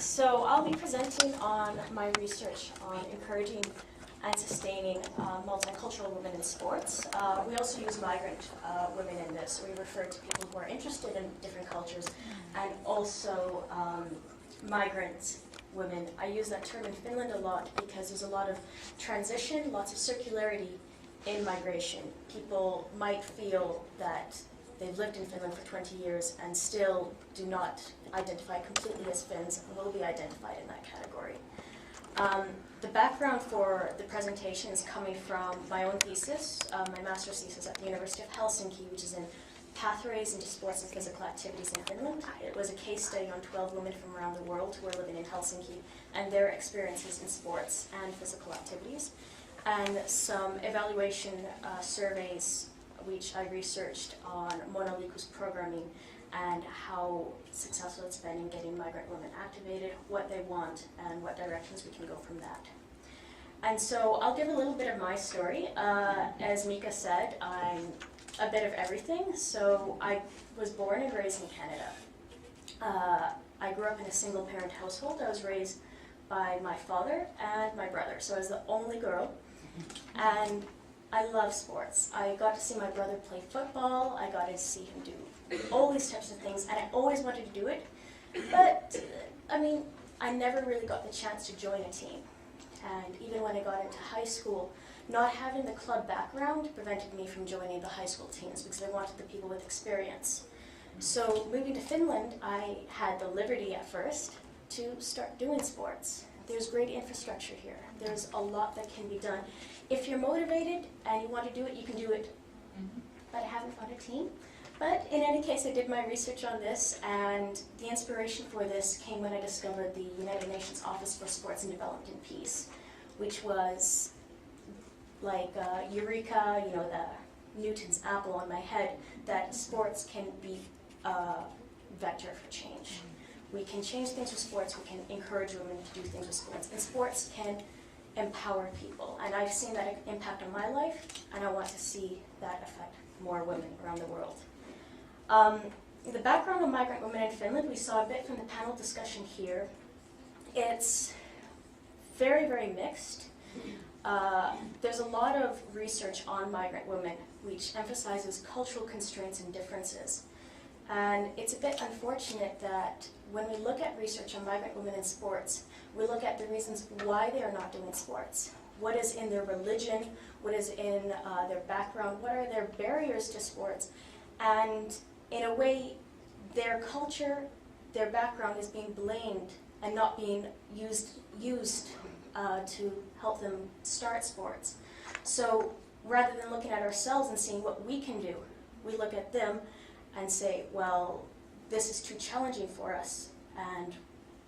So I'll be presenting on my research on encouraging and sustaining multicultural women in sports. We also use migrant women in this. We refer to people who are interested in different cultures, and also migrant women. I use that term in Finland a lot because there's a lot of transition, lots of circularity in migration. People might feel that they've lived in Finland for 20 years and still do not identify completely as Finns and will be identified in that category. The background for the presentation is coming from my own thesis, my master's thesis at the University of Helsinki, which is in Pathways into Sports and Physical Activities in Finland. It was a case study on 12 women from around the world who are living in Helsinki and their experiences in sports and physical activities, and some evaluation surveys which I researched on Monaliiku's programming and how successful it's been in getting migrant women activated, what they want, and what directions we can go from that. And so I'll give a little bit of my story. As Miikka said, I'm a bit of everything. So I was born and raised in Canada. I grew up in a single-parent household. I was raised by my father and my brother, so I was the only girl. And I love sports. I got to see my brother play football. I got to see him do all these types of things, and I always wanted to do it. But, I mean, I never really got the chance to join a team. And even when I got into high school, not having the club background prevented me from joining the high school teams because I wanted the people with experience. So moving to Finland, I had the liberty at first to start doing sports. There's great infrastructure here. There's a lot that can be done. If you're motivated and you want to do it, you can do it. But I haven't found a team. But in any case, I did my research on this, and the inspiration for this came when I discovered the United Nations Office for Sports and Development and Peace, which was like Eureka, you know, the Newton's apple on my head, that sports can be a vector for change. We can change things with sports, we can encourage women to do things with sports, and sports can empower people. And I've seen that impact on my life, and I want to see that affect more women around the world. The background of migrant women in Finland, we saw a bit from the panel discussion here. It's very, very mixed. There's a lot of research on migrant women which emphasizes cultural constraints and differences. And it's a bit unfortunate that when we look at research on migrant women in sports, we look at the reasons why they are not doing sports. What is in their religion? What is in their background? What are their barriers to sports? And in a way, their culture, their background is being blamed and not being used to help them start sports. So rather than looking at ourselves and seeing what we can do, we look at them and say, well, this is too challenging for us, and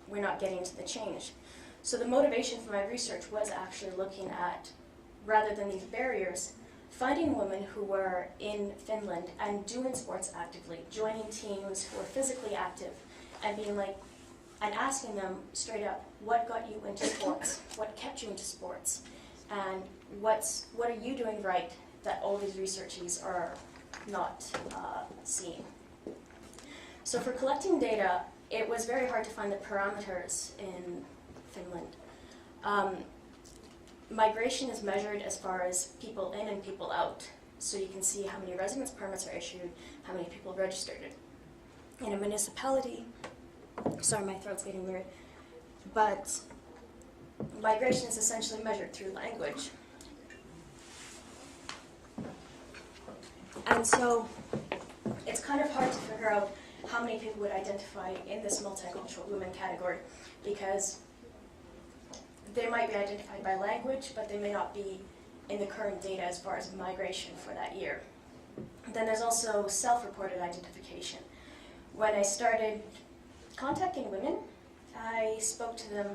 we're not getting to the change. So the motivation for my research was actually looking at, rather than these barriers, finding women who were in Finland and doing sports actively, joining teams who were physically active, and being like, and asking them straight up, what got you into sports? What kept you into sports? And what are you doing right that all these researchers are not seeing? So for collecting data, it was very hard to find the parameters in Finland. Migration is measured as far as people in and people out. So you can see how many residence permits are issued, how many people registered. In a municipality, sorry, my throat's getting weird, but migration is essentially measured through language. And so it's kind of hard to figure out how many people would identify in this multicultural women category, because they might be identified by language, but they may not be in the current data as far as migration for that year. Then there's also self-reported identification. When I started contacting women, I spoke to them,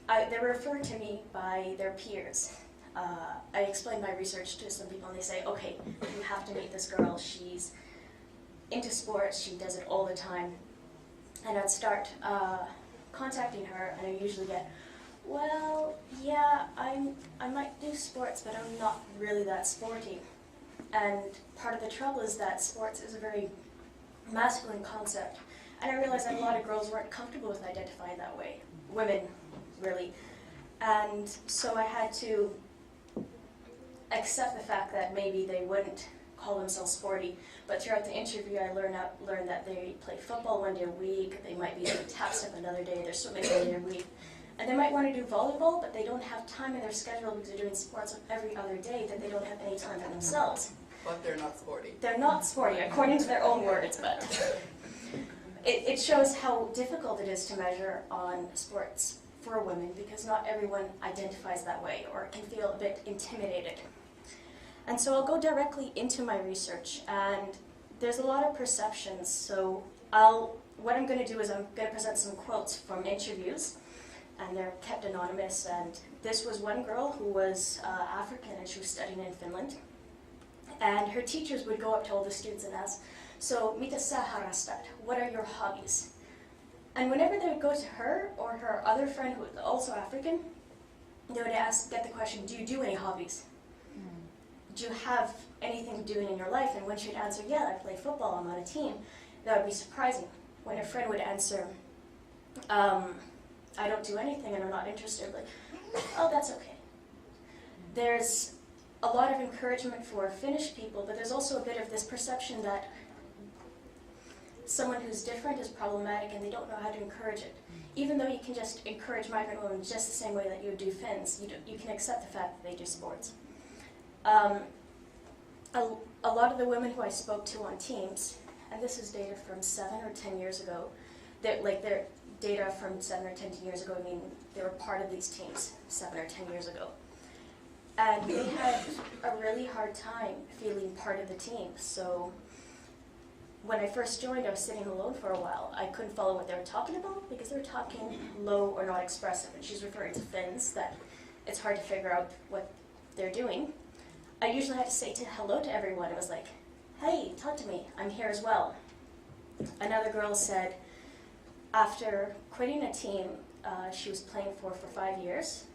they were referred to me by their peers. I explained my research to some people and they say, okay, you have to meet this girl, she's into sports, she does it all the time. And I'd start contacting her, and I usually get, well, yeah, I might do sports, but I'm not really that sporty. And part of the trouble is that sports is a very masculine concept, And I realized that a lot of girls weren't comfortable with identifying that way. Women, really. And so I had to accept the fact that maybe they wouldn't call themselves sporty. But throughout the interview, I learned that they play football one day a week, they might be doing tap step another day, they're swimming one day a week. And they might want to do volleyball, but they don't have time in their schedule because they're doing sports every other day that they don't have any time for themselves. But they're not sporty. They're not sporty, according to their own words, but it shows how difficult it is to measure on sports for women because not everyone identifies that way or can feel a bit intimidated. And so I'll go directly into my research, and there's a lot of perceptions. So what I'm going to do is I'm going to present some quotes from interviews, and they're kept anonymous. And this was one girl who was African, and she was studying in Finland. And her teachers would go up to all the students and ask, so, mitä sä harrastat? What are your hobbies? And whenever they would go to her or her other friend who was also African, they would get the question, do you do any hobbies? Do you have anything doing in your life? And when she'd answer, yeah, I play football, I'm on a team, that would be surprising. When a friend would answer, I don't do anything and I'm not interested, like, oh, that's okay. There's a lot of encouragement for Finnish people, but there's also a bit of this perception that someone who's different is problematic and they don't know how to encourage it. Even though you can just encourage migrant women just the same way that you would do Finns, you can accept the fact that they do sports. A lot of the women who I spoke to on teams, and this is data from 7 or 10 years ago, they're data from 7 or 10 years ago, I mean, they were part of these teams 7 or 10 years ago. And they had a really hard time feeling part of the team. So when I first joined, I was sitting alone for a while. I couldn't follow what they were talking about because they were talking low or not expressive. And she's referring to Finns, that it's hard to figure out what they're doing. I usually had to say hello to everyone. It was like, hey, talk to me, I'm here as well. Another girl said, after quitting a team she was playing for 5 years,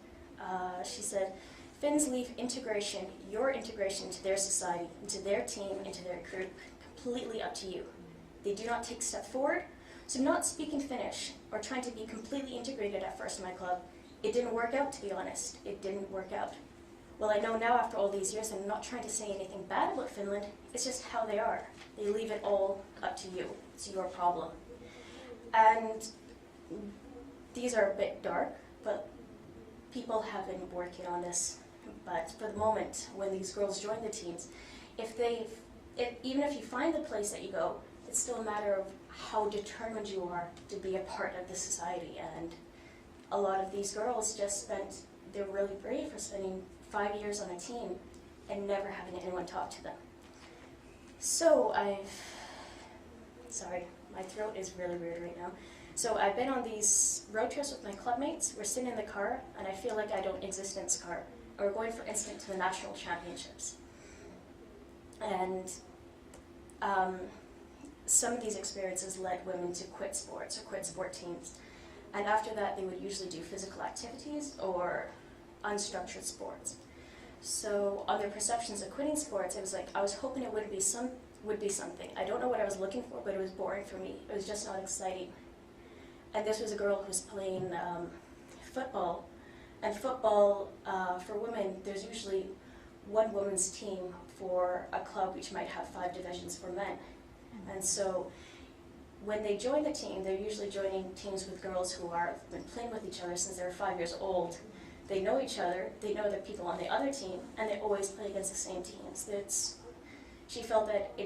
she said, Finns leave integration, your integration into their society, into their team, into their group, completely up to you. They do not take a step forward. So not speaking Finnish or trying to be completely integrated at first in my club, it didn't work out, to be honest. It didn't work out. Well, I know now after all these years, I'm not trying to say anything bad about Finland, it's just how they are. They leave it all up to you. It's your problem. And these are a bit dark, but people have been working on this. But for the moment, when these girls join the teams, even if you find the place that you go, it's still a matter of how determined you are to be a part of the society. And a lot of these girls they're really brave for spending 5 years on a team and never having anyone talk to them. So sorry, my throat is really weird right now. So I've been on these road trips with my clubmates. We're sitting in the car, and I feel like I don't exist in this car. We're going, for instance, to the national championships. And some of these experiences led women to quit sports or quit sport teams. And after that, they would usually do physical activities or unstructured sports. So on their perceptions of quitting sports, it was like, I was hoping it would be something. I don't know what I was looking for, but it was boring for me. It was just not exciting. And this was a girl who was playing football. And football, for women, there's usually one women's team for a club which might have 5 divisions for men. And so when they join the team, they're usually joining teams with girls who have been playing with each other since they were 5 years old. They know each other, they know the people on the other team, and they always play against the same teams. She felt that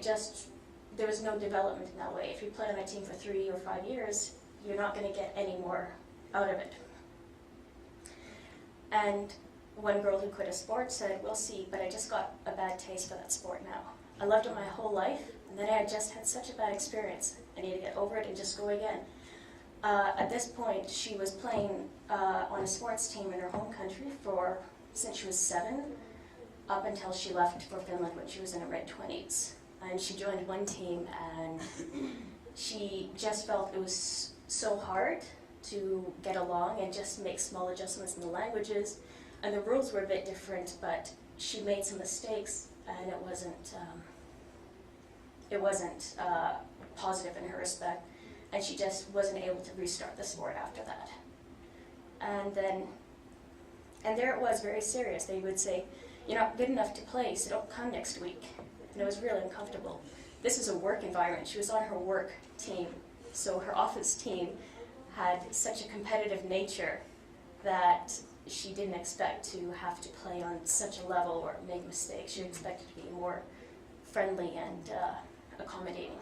there was no development in that way. If you play on a team for 3 or 5 years, you're not going to get any more out of it. And one girl who quit a sport said, we'll see, but I just got a bad taste for that sport now. I loved it my whole life, and then I had just had such a bad experience. I need to get over it and just go again. At this point, she was playing on a sports team in her home country since she was 7, up until she left for Finland when she was in her mid-20s. And she joined one team, and she just felt it was so hard to get along and just make small adjustments in the languages. And the rules were a bit different, but she made some mistakes, and it wasn't positive in her respect. and she just wasn't able to restart the sport after that. And there it was, very serious. They would say, "You're not good enough to play, so don't come next week." And it was really uncomfortable. This is a work environment. She was on her work team, so her office team had such a competitive nature that she didn't expect to have to play on such a level or make mistakes. She expected to be more friendly and accommodating.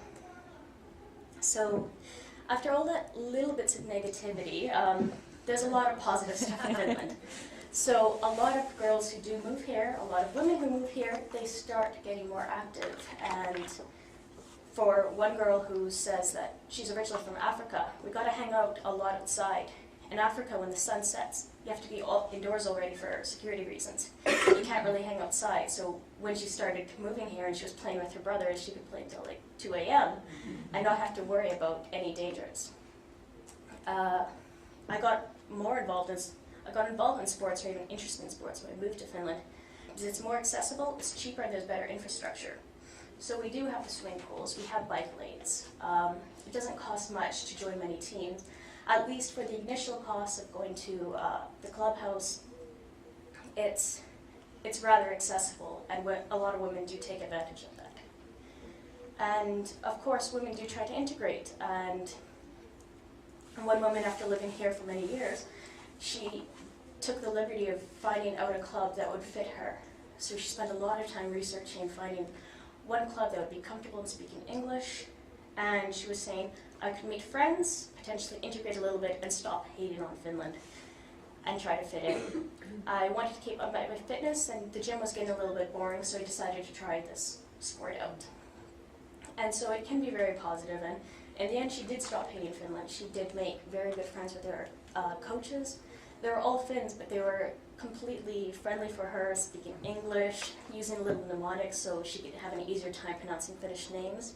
So after all that little bits of negativity, there's a lot of positive stuff in Finland. So a lot of girls who do move here, a lot of women who move here, they start getting more active. And for one girl who says that she's originally from Africa, we got to hang out a lot outside. In Africa, when the sun sets, you have to be indoors already for security reasons. You can't really hang outside. So when she started moving here and she was playing with her brothers, she could play until like 2 a.m. and not have to worry about any dangers. I got involved in sports, or even interested in sports, when I moved to Finland, because it's more accessible, it's cheaper, and there's better infrastructure. So we do have the swimming pools, we have bike lanes. It doesn't cost much to join many teams, at least for the initial cost of going to the clubhouse. It's rather accessible, and a lot of women do take advantage of that. And of course, women do try to integrate, and one woman, after living here for many years, she took the liberty of finding out a club that would fit her. So she spent a lot of time researching and finding one club that would be comfortable in speaking English, and she was saying, I could meet friends, potentially integrate a little bit, and stop hating on Finland and try to fit in. I wanted to keep up my fitness, and the gym was getting a little bit boring, so I decided to try this sport out. And so it can be very positive, and in the end she did stop hating Finland. She did make very good friends with her coaches. They were all Finns, but they were completely friendly for her, speaking English, using little mnemonics so she could have an easier time pronouncing Finnish names.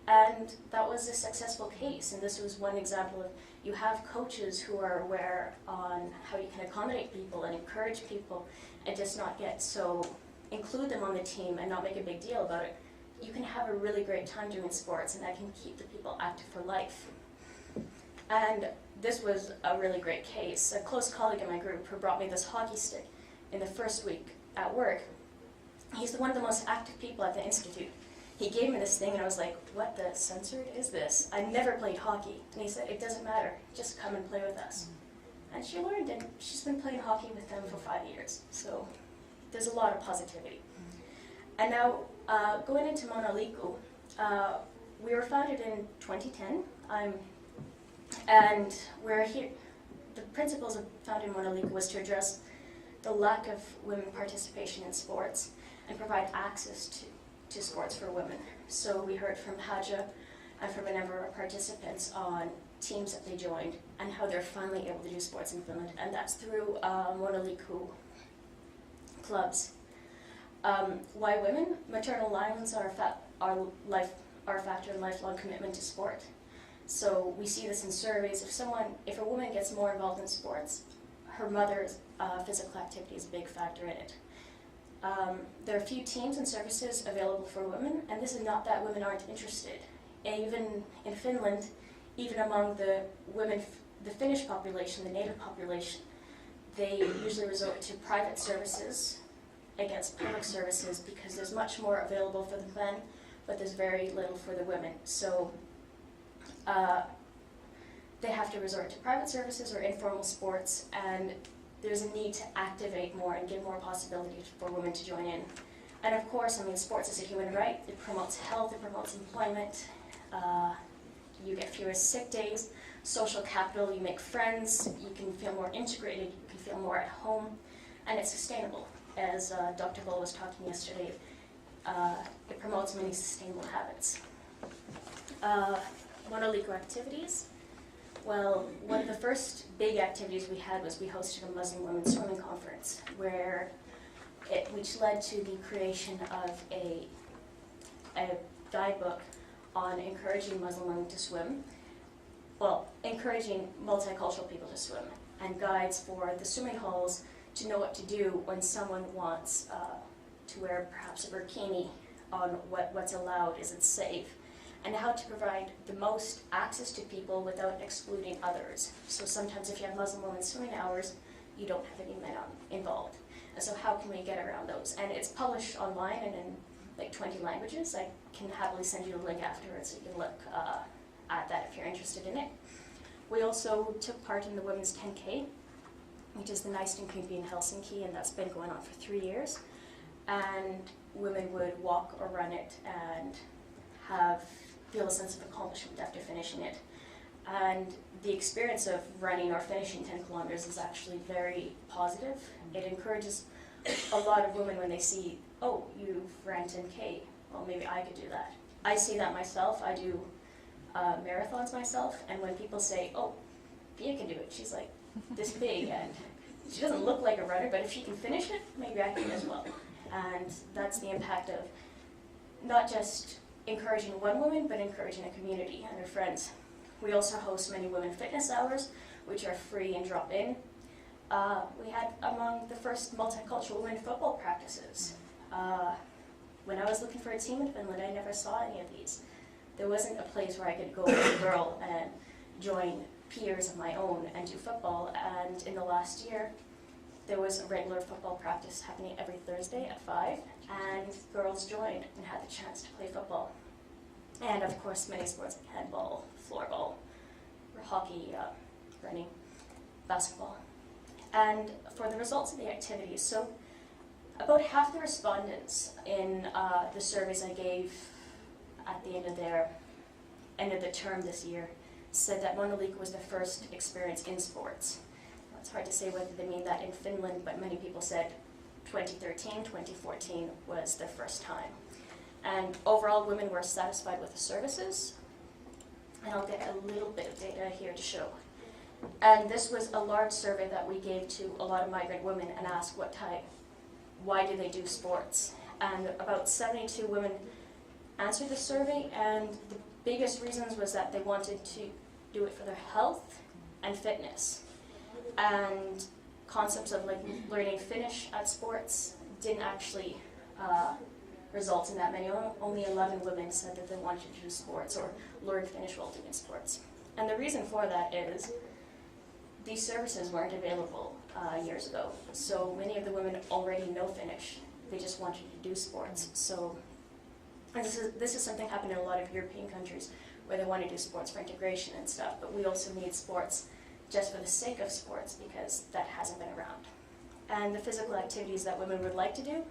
And that was a successful case, and this was one example of you have coaches who are aware on how you can accommodate people and encourage people and just not get so, include them on the team and not make a big deal about it. You can have a really great time doing sports, and that can keep the people active for life. And this was a really great case. A close colleague in my group who brought me this hockey stick in the first week at work, he's one of the most active people at the Institute. He gave me this thing and I was like, what the censored is this? I never played hockey. And he said, it doesn't matter, just come and play with us. And she learned, and she's been playing hockey with them for 5 years. So there's a lot of positivity. And now, going into Monaliiku, we were founded in 2010. And we're here. The principles of founding Monaliiku was to address the lack of women participation in sports and provide access to sports for women. So we heard from Haja and from a number of our participants on teams that they joined and how they're finally able to do sports in Finland, and that's through Monaliiku clubs. Why women? Maternal violence are a factor in lifelong commitment to sport. So we see this in surveys. If a woman gets more involved in sports, her mother's physical activity is a big factor in it. There are few teams and services available for women, and this is not that women aren't interested. And even in Finland, even among the women, the Finnish population, the native population, they usually resort to private services against public services because there's much more available for the men, but there's very little for the women. So they have to resort to private services or informal sports, and there's a need to activate more and give more possibilities for women to join in. And of course, I mean, sports is a human right. It promotes health, it promotes employment. You get fewer sick days, social capital, you make friends, you can feel more integrated, you can feel more at home, and it's sustainable. As Dr. Bull was talking yesterday, it promotes many sustainable habits. Monaliiku activities. Well, one of the first big activities we had was we hosted a Muslim women's swimming conference, which led to the creation of a guidebook on encouraging Muslim women to swim, well, encouraging multicultural people to swim, and guides for the swimming halls to know what to do when someone wants to wear perhaps a burkini on what's allowed, is it safe, and how to provide the most access to people without excluding others. So sometimes if you have Muslim women swimming hours, you don't have any men involved. And so how can we get around those? And it's published online and in like 20 languages. I can happily send you a link afterwards so you can look at that if you're interested in it. We also took part in the Women's 10K, which is the nicest and creepy in Helsinki, and that's been going on for 3 years. And women would walk or run it and feel a sense of accomplishment after finishing it. And the experience of running or finishing 10 kilometers is actually very positive. It encourages a lot of women when they see, oh, you've ran 10K, well, maybe I could do that. I see that myself. I do marathons myself, and when people say, oh, Pia can do it, she's like this big, and she doesn't look like a runner, but if she can finish it, maybe I can as well. And that's the impact of not just encouraging one woman, but encouraging a community and her friends. We also host many women fitness hours, which are free and drop in. We had among the first multicultural women football practices. When I was looking for a team in Finland, I never saw any of these. There wasn't a place where I could go as a girl and join peers of my own and do football. And in the last year, there was a regular football practice happening every Thursday at 5, and girls joined and had the chance to play football. And of course, many sports like handball, floorball, hockey, running, basketball. And for the results of the activities, so about half the respondents in the surveys I gave at the end of the term this year said that Monaliiku was their first experience in sports. It's hard to say whether they mean that in Finland, but many people said 2013, 2014 was their first time. And overall, women were satisfied with the services. And I'll get a little bit of data here to show. And this was a large survey that we gave to a lot of migrant women and asked why do they do sports? And about 72 women answered the survey, and the biggest reasons was that they wanted to do it for their health and fitness. And concepts of like learning Finnish at sports didn't actually result in that many. Only 11 women said that they wanted to do sports or learn Finnish while doing sports. And the reason for that is these services weren't available years ago. So many of the women already know Finnish. They just wanted to do sports. So and this is something happening in a lot of European countries where they want to do sports for integration and stuff. But we also need sports just for the sake of sports because that hasn't been around. And the physical activities that women would like to do,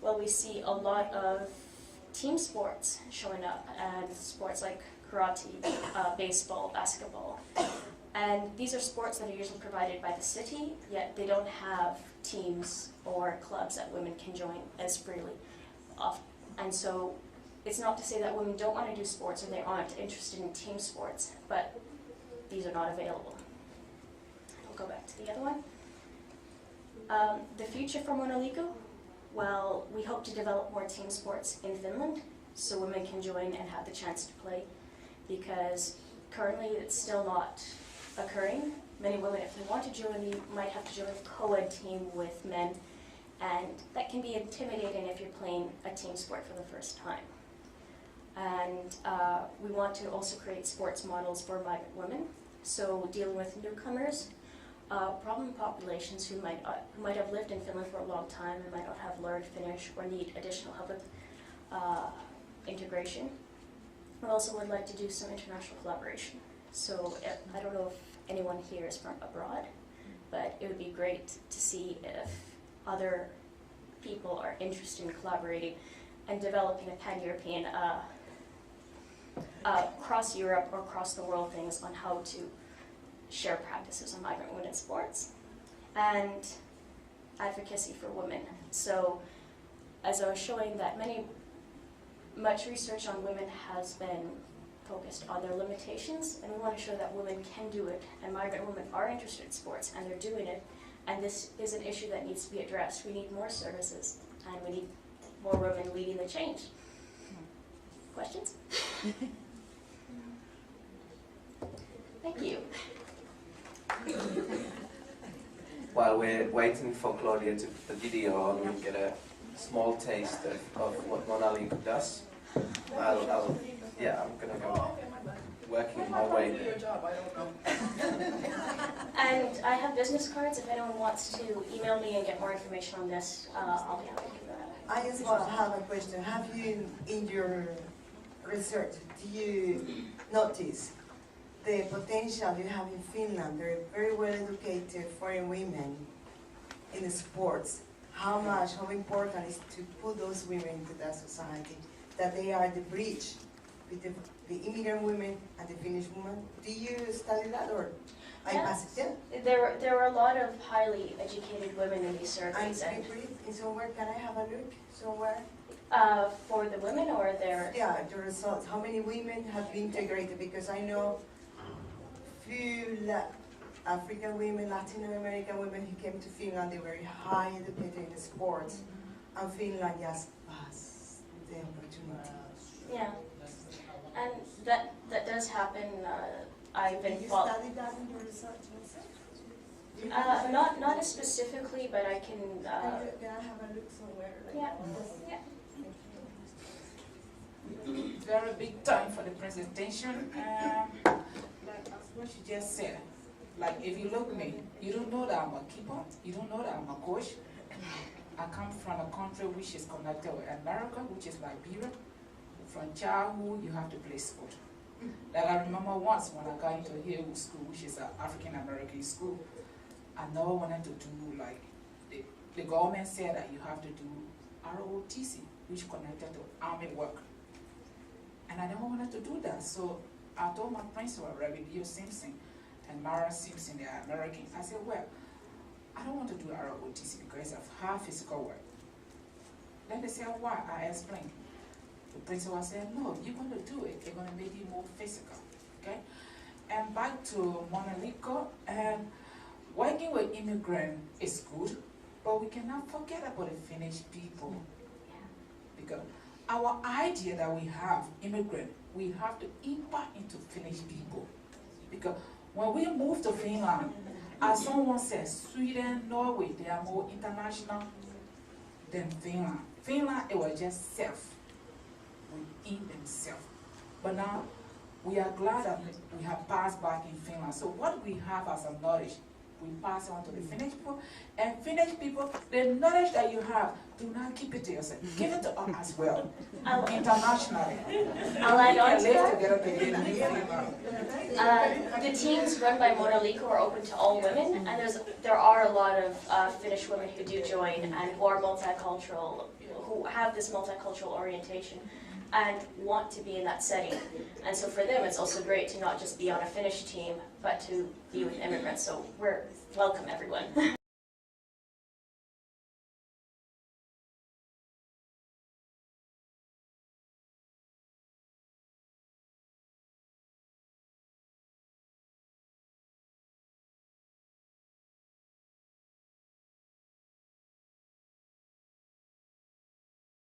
well, we see a lot of team sports showing up, and sports like karate, baseball, basketball. And these are sports that are usually provided by the city, yet they don't have teams or clubs that women can join as freely. And so it's not to say that women don't want to do sports or they aren't interested in team sports, but these are not available. I'll go back to the other one. The future for Monaliiku, well, we hope to develop more team sports in Finland so women can join and have the chance to play, because currently it's still not occurring. Many women, if they want to join, you might have to join a co-ed team with men, and that can be intimidating if you're playing a team sport for the first time. And we want to also create sports models for migrant women, so dealing with newcomers, problem populations who might have lived in Finland for a long time and might not have learned Finnish or need additional help with integration. We also would like to do some international collaboration. So I don't know if anyone here is from abroad, but it would be great to see if other people are interested in collaborating and developing a pan-European, across Europe or across the world things on how to share practices on migrant women in sports, and advocacy for women. So as I was showing that much research on women has been focused on their limitations, and we want to show that women can do it, and migrant women are interested in sports, and they're doing it, and this is an issue that needs to be addressed. We need more services, and we need more women leading the change. Questions? Thank you. While we're waiting for Claudia to put the video on, we'll get a small taste of what Monaliiku does. I'm going business cards. If anyone wants to email me and get more information on this, I'll be happy to do that. I just want to have a question. Have you, in your research, do you notice the potential you have in Finland? They're very well educated foreign women in the sports. How important is to put those women into that society, that they are the bridge with the immigrant women and the Finnish women? Do you study that, or I pass it? Yeah. There were a lot of highly educated women in these surveys. And in somewhere, can I have a look somewhere? For the women or their... Yeah, the results. How many women have been integrated? Because I know few African women, Latin American women who came to Finland, they were very high educated in the sports, and Finland just passed the opportunity. Yeah, and that does happen. I've been Did you study that in your research also? not as specifically, but I can. Can I have a look somewhere? Yeah. Yeah. Very big time for the presentation. Like what you just said. Like if you look at me, you don't know that I'm a keeper. You don't know that I'm a coach. I come from a country which is connected with America, which is Liberia. From childhood, you have to play sport. Like I remember once when I got into Haywood School, which is an African American school, I never wanted to do like the government said that you have to do ROTC, which connected to army work. And I never wanted to do that. So I told my principal, Rebecca Simpson, and Mara Simpson, they are American. I said, well, I don't want to do ROTC because of hard physical work. Then they said, why? I explained. The principal said, no, you're going to do it. They're going to make you more physical, okay? And back to Monaliiku, and working with immigrants is good, but we cannot forget about the Finnish people. Because our idea that we have, immigrant, we have to impact into Finnish people. Because when we move to Finland, as someone says, Sweden, Norway, they are more international than Finland. Finland, it was just self, within themselves. But now, we are glad that we have passed back in Finland. So what we have as a knowledge, we pass it on to the Finnish people. And Finnish people, the knowledge that you have, do not keep it to yourself. Give it to us as well, internationally. I'll add on to that. Together together. The teams run by Monaliiku are open to all women, and there are a lot of Finnish women who do join and who are multicultural, who have this multicultural orientation and want to be in that setting. And so for them, it's also great to not just be on a Finnish team, but to be with immigrants. So we're welcome, everyone.